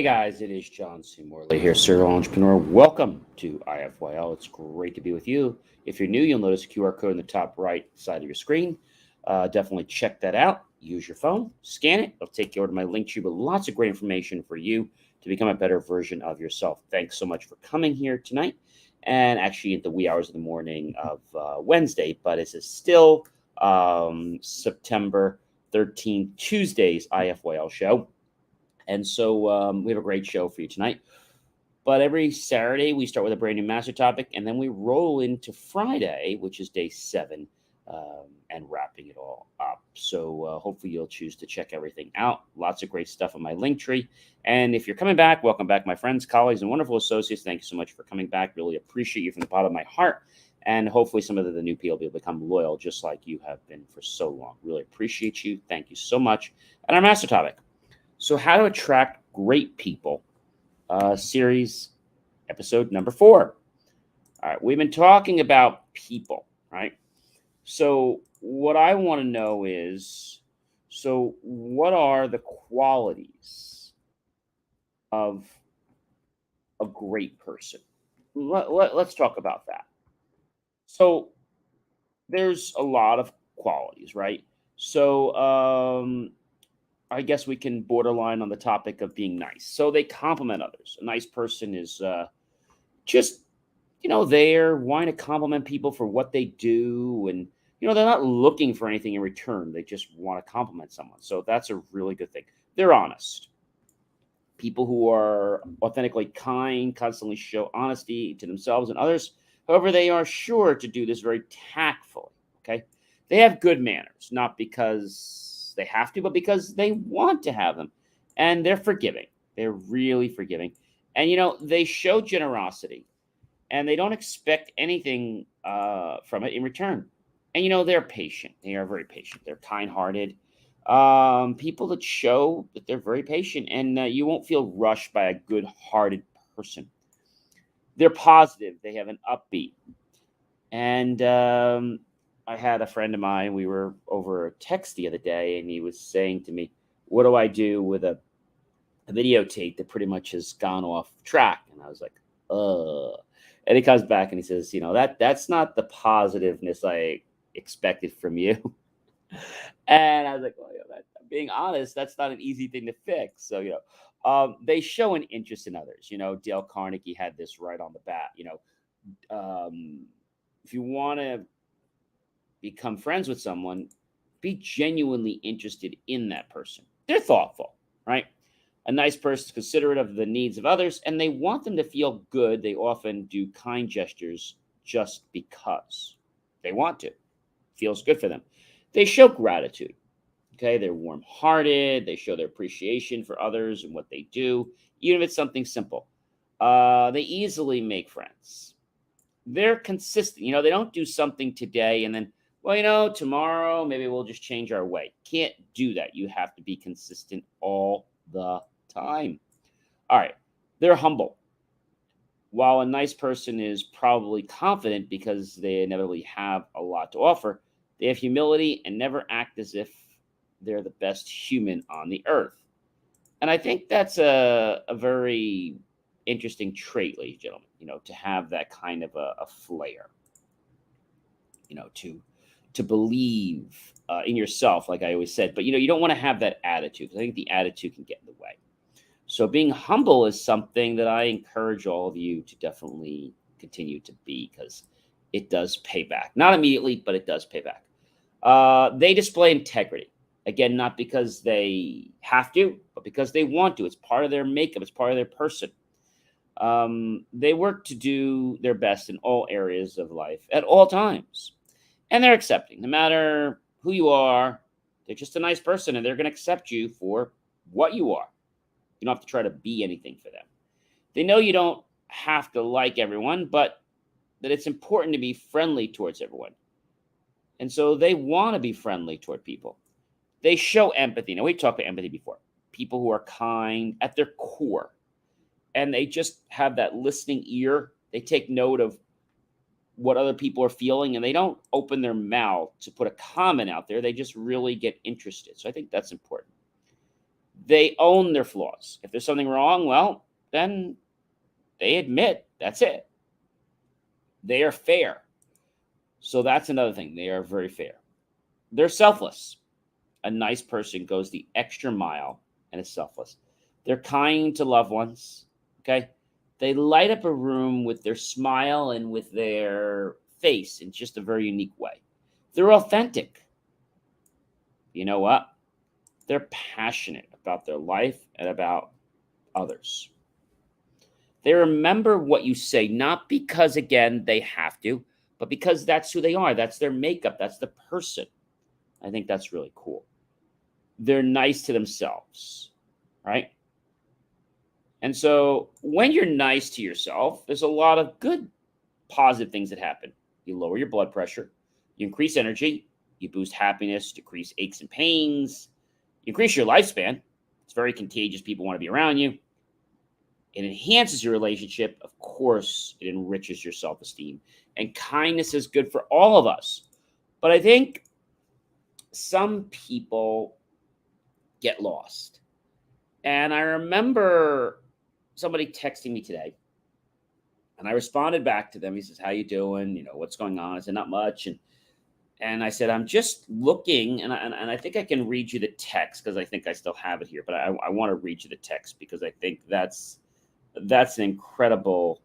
Hey guys, it is John C. Morley here, serial entrepreneur. Welcome to IFYL. It's great to be with you. If you're new, you'll notice a QR code in the top right side of your screen. Definitely check that out. Use your phone, scan it. It'll take you over to my link tree with lots of great information for you to become a better version of yourself. Thanks so much for coming here tonight, and actually at the wee hours of the morning of Wednesday, but this is still September 13th, Tuesday's IFYL show. And so we have a great show for you tonight. But every Saturday, we start with a brand new master topic, and then we roll into Friday, which is day 7, and wrapping it all up. So hopefully you'll choose to check everything out. Lots of great stuff on my link tree. And if you're coming back, welcome back, my friends, colleagues, and wonderful associates. Thank you so much for coming back. Really appreciate you from the bottom of my heart. And hopefully some of the new people will become loyal, just like you have been for so long. Really appreciate you. Thank you so much. And our master topic. So, how to attract great people, series episode number 4. All right, we've been talking about people, right? So, what I want to know is, what are the qualities of a great person? Let's talk about that. So, there's a lot of qualities, right? So, I guess we can borderline on the topic of being nice. So they compliment others. A nice person is just, there wanting to compliment people for what they do. And, they're not looking for anything in return. They just want to compliment someone. So that's a really good thing. They're honest. People who are authentically kind constantly show honesty to themselves and others. However, they are sure to do this very tactfully. Okay. They have good manners, not because they have to, but because they want to have them. And they're forgiving. They're really forgiving. And, they show generosity and they don't expect anything from it in return. And, they're patient. They are very patient. They're kind hearted. People that show that they're very patient, and you won't feel rushed by a good hearted person. They're positive. They have an upbeat. And I had a friend of mine, we were over a text the other day, and he was saying to me, what do I do with a videotape that pretty much has gone off track? And I was like, and he comes back and he says, that's not the positiveness I expected from you. And I was like, well, being honest, that's not an easy thing to fix. So, they show an interest in others. Dale Carnegie had this right on the bat. If you want to become friends with someone, be genuinely interested in that person. They're thoughtful, right? A nice person is considerate of the needs of others, and they want them to feel good. They often do kind gestures just because they want to. Feels good for them. They show gratitude. Okay, they're warm-hearted. They show their appreciation for others and what they do, even if it's something simple. They easily make friends. They're consistent. They don't do something today and then, well, tomorrow maybe we'll just change our way. Can't do that. You have to be consistent all the time. All right. They're humble. While a nice person is probably confident because they inevitably have a lot to offer, they have humility and never act as if they're the best human on the earth. And I think that's a very interesting trait, ladies and gentlemen, to have that kind of a flair, to believe in yourself, like I always said. But, you don't want to have that attitude, because I think the attitude can get in the way. So being humble is something that I encourage all of you to definitely continue to be, because it does pay back. Not immediately, but it does pay back. They display integrity. Again, not because they have to, but because they want to. It's part of their makeup. It's part of their person. They work to do their best in all areas of life at all times. And they're accepting. No matter who you are, they're just a nice person, and they're going to accept you for what you are. You don't have to try to be anything for them. They know you don't have to like everyone, but that it's important to be friendly towards everyone. And so they want to be friendly toward people. They show empathy. Now, we talked about empathy before. People who are kind at their core, and they just have that listening ear. They take note of what other people are feeling, and they don't open their mouth to put a comment out there. They just really get interested. So I think that's important. They own their flaws. If there's something wrong, well, then they admit that's it. They are fair. So that's another thing. They are very fair. They're selfless. A nice person goes the extra mile and is selfless. They're kind to loved ones. Okay. They light up a room with their smile and with their face in just a very unique way. They're authentic. You know what? They're passionate about their life and about others. They remember what you say, not because, again, they have to, but because that's who they are. That's their makeup. That's the person. I think that's really cool. They're nice to themselves, right? And so when you're nice to yourself, there's a lot of good, positive things that happen. You lower your blood pressure, you increase energy, you boost happiness, decrease aches and pains, you increase your lifespan. It's very contagious. People want to be around you. It enhances your relationship. Of course, it enriches your self-esteem. And kindness is good for all of us. But I think some people get lost. And I remember somebody texting me today, and I responded back to them. He says, "How you doing? You know, what's going on?" I said, "Not much." And I said, "I'm just looking," and I think I can read you the text because I think I still have it here, but I want to read you the text because I think that's an incredible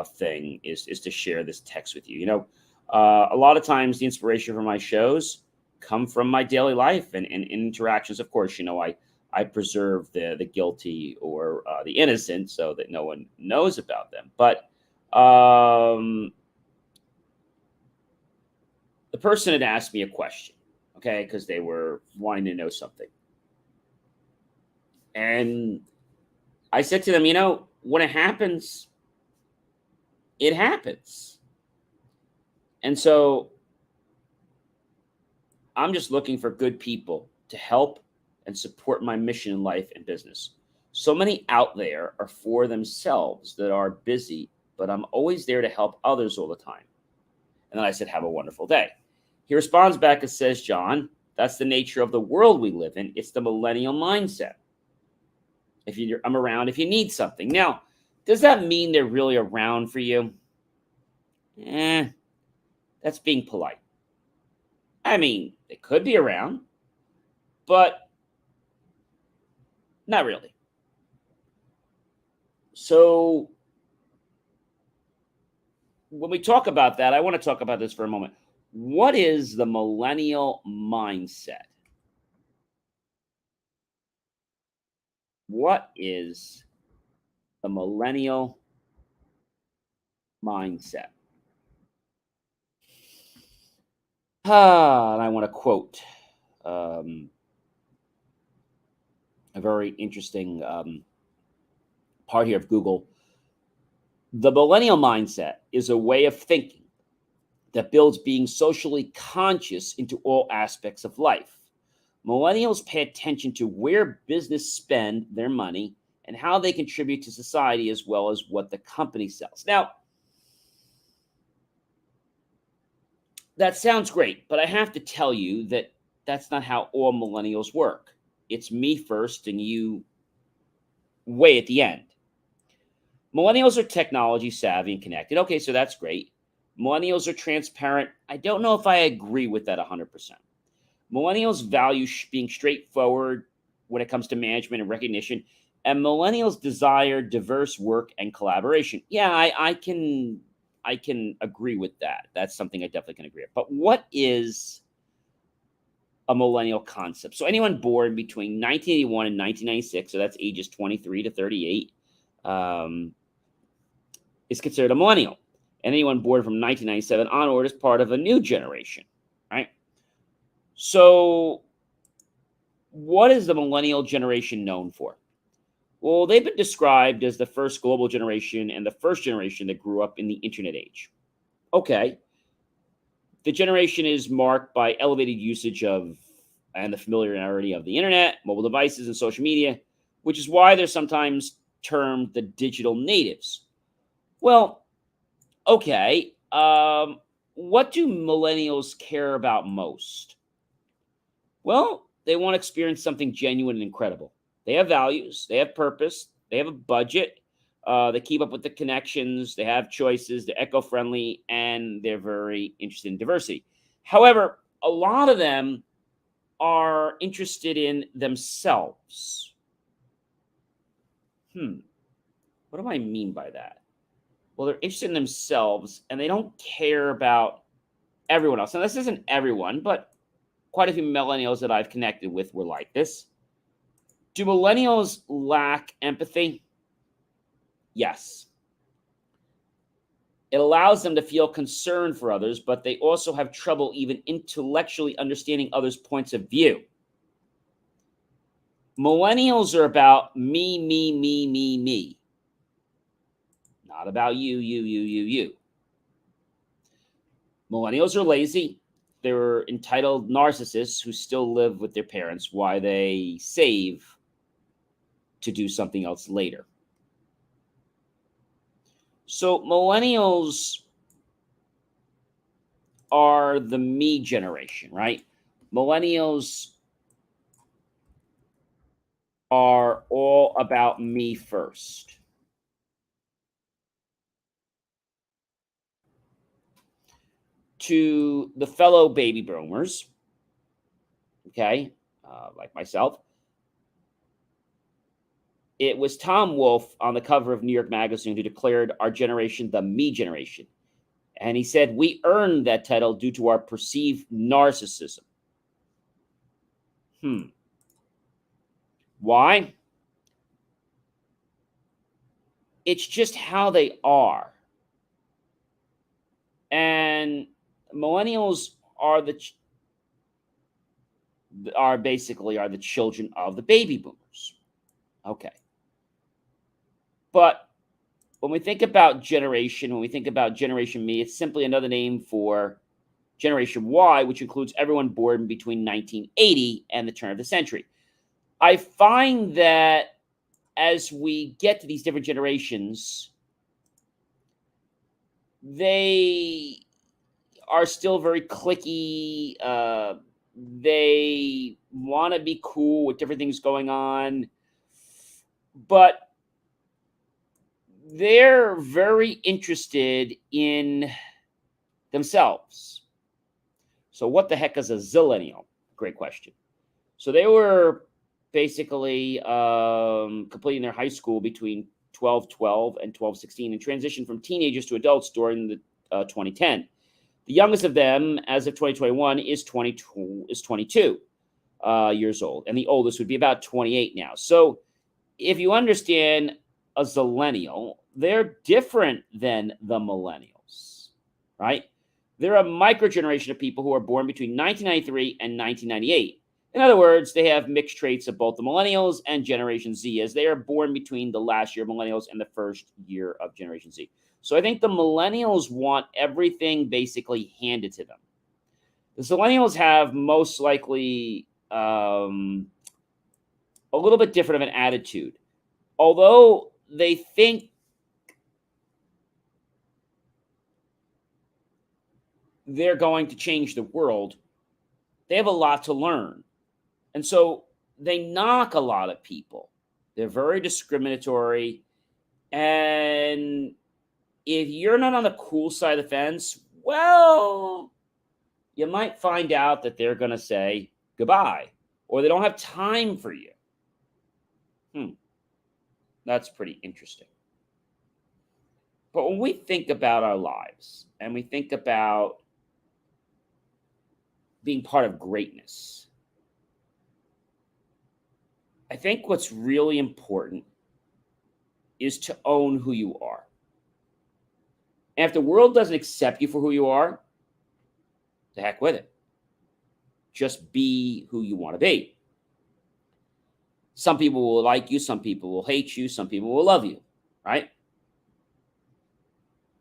thing is to share this text with you. You know, a lot of times the inspiration for my shows come from my daily life and interactions. Of course, you know, I preserve the guilty or the innocent so that no one knows about them. But the person had asked me a question, okay, because they were wanting to know something. And I said to them, you know, when it happens, it happens. And so I'm just looking for good people to help and support my mission in life and business. So many out there are for themselves that are busy, but I'm always there to help others all the time. And then I said, have a wonderful day. He responds back and says, John, that's the nature of the world we live in. It's the millennial mindset. I'm around if you need something. Now, does that mean they're really around for you? That's being polite. I mean, they could be around, but not really. So when we talk about that, I want to talk about this for a moment. What is the millennial mindset? What is the millennial mindset? And I want to quote a very interesting part here of Google. The millennial mindset is a way of thinking that builds being socially conscious into all aspects of life. Millennials pay attention to where business spend their money and how they contribute to society as well as what the company sells. Now, that sounds great, but I have to tell you that that's not how all millennials work. It's me first and you way at the end. Millennials are technology savvy and connected. Okay, so that's great. Millennials are transparent. I don't know if I agree with that 100%. Millennials value being straightforward when it comes to management and recognition, and millennials desire diverse work and collaboration. Yeah, I can agree with that. That's something I definitely can agree with. But what is a millennial concept? So anyone born between 1981 and 1996, so that's ages 23 to 38, is considered a millennial. And anyone born from 1997 onward is part of a new generation, right? So what is the millennial generation known for? Well, they've been described as the first global generation and the first generation that grew up in the internet age. Okay. The generation is marked by elevated usage of and the familiarity of the internet, mobile devices, and social media, which is why they're sometimes termed the digital natives. Well, okay. What do millennials care about most? Well, they want to experience something genuine and incredible. They have values, they have purpose, they have a budget, they keep up with the connections, they have choices, they're eco-friendly, and they're very interested in diversity. However, a lot of them are interested in themselves. What do I mean by that? Well, they're interested in themselves and they don't care about everyone else. Now, this isn't everyone, but quite a few millennials that I've connected with were like this. Do millennials lack empathy? Yes. It allows them to feel concern for others, but they also have trouble even intellectually understanding others' points of view. Millennials are about me, me, me, me, me. Not about you, you, you, you, you. Millennials are lazy. They're entitled narcissists who still live with their parents while they save to do something else later. So millennials are the me generation, right? Millennials are all about me first. To the fellow baby boomers, okay, like myself, it was Tom Wolfe on the cover of New York Magazine who declared our generation the me generation. And he said, we earned that title due to our perceived narcissism. Why? It's just how they are. And millennials are basically the children of the baby boomers. Okay. But when we think about generation, when we think about Generation Me, it's simply another name for Generation Y, which includes everyone born between 1980 and the turn of the century. I find that as we get to these different generations, they are still very cliquey. They want to be cool with different things going on, but they're very interested in themselves. So what the heck is a zillennial? Great question. So they were basically completing their high school between 1212 and 1216 and transitioned from teenagers to adults during the 2010. The youngest of them, as of 2021, is 22 years old, and the oldest would be about 28 now. So if you understand a zillennial, they're different than the millennials, right? They're a micro generation of people who are born between 1993 and 1998. In other words, they have mixed traits of both the millennials and Generation Z, as they are born between the last year of millennials and the first year of Generation Z. So I think the millennials want everything basically handed to them. The zillennials have most likely a little bit different of an attitude. Although they think they're going to change the world, they have a lot to learn. And so they knock a lot of people. They're very discriminatory. And if you're not on the cool side of the fence, well, you might find out that they're going to say goodbye or they don't have time for you. That's pretty interesting. But when we think about our lives and we think about being part of greatness, I think what's really important is to own who you are. And if the world doesn't accept you for who you are, the heck with it. Just be who you want to be. Some people will like you, some people will hate you, some people will love you, right?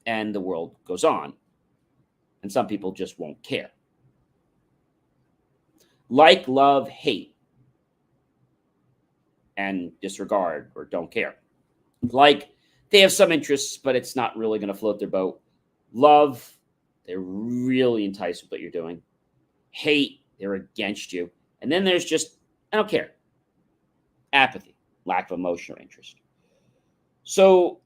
And the world goes on. And some people just won't care. Like, love, hate, and disregard or don't care. Like, they have some interests, but it's not really going to float their boat. Love, they're really enticed with what you're doing. Hate, they're against you. And then there's just, I don't care. Apathy, lack of emotion or interest. So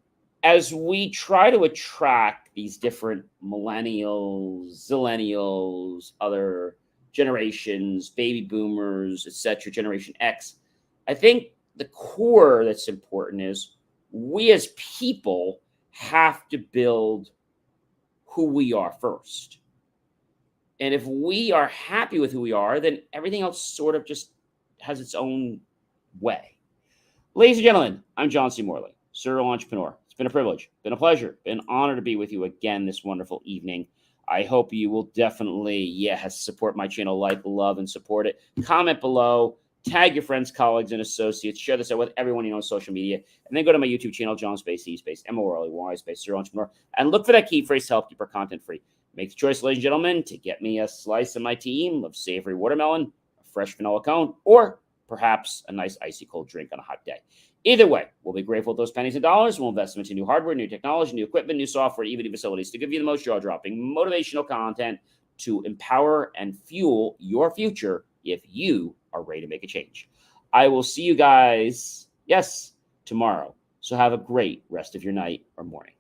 as we try to attract these different millennials, zillennials, other generations, baby boomers, etc., Generation X, I think the core that's important is we as people have to build who we are first. And if we are happy with who we are, then everything else sort of just has its own way. Ladies and gentlemen, I'm John C. Morley, serial entrepreneur. It's been a privilege, been a pleasure, been an honor to be with you again this wonderful evening. I hope you will definitely, yes, support my channel, like, love, and support it. Comment below, tag your friends, colleagues, and associates. Share this out with everyone you know on social media. And then go to my YouTube channel, John Space, E Space, M-O-R-L-E-Y Space, serial entrepreneur, and look for that key phrase to help keep our content free. Make the choice, ladies and gentlemen, to get me a slice of my team of savory watermelon, a fresh vanilla cone, or perhaps a nice icy cold drink on a hot day. Either way, we'll be grateful for those pennies and dollars. We'll invest them into new hardware, new technology, new equipment, new software, even new facilities to give you the most jaw-dropping, motivational content to empower and fuel your future if you are ready to make a change. I will see you guys, yes, tomorrow. So have a great rest of your night or morning.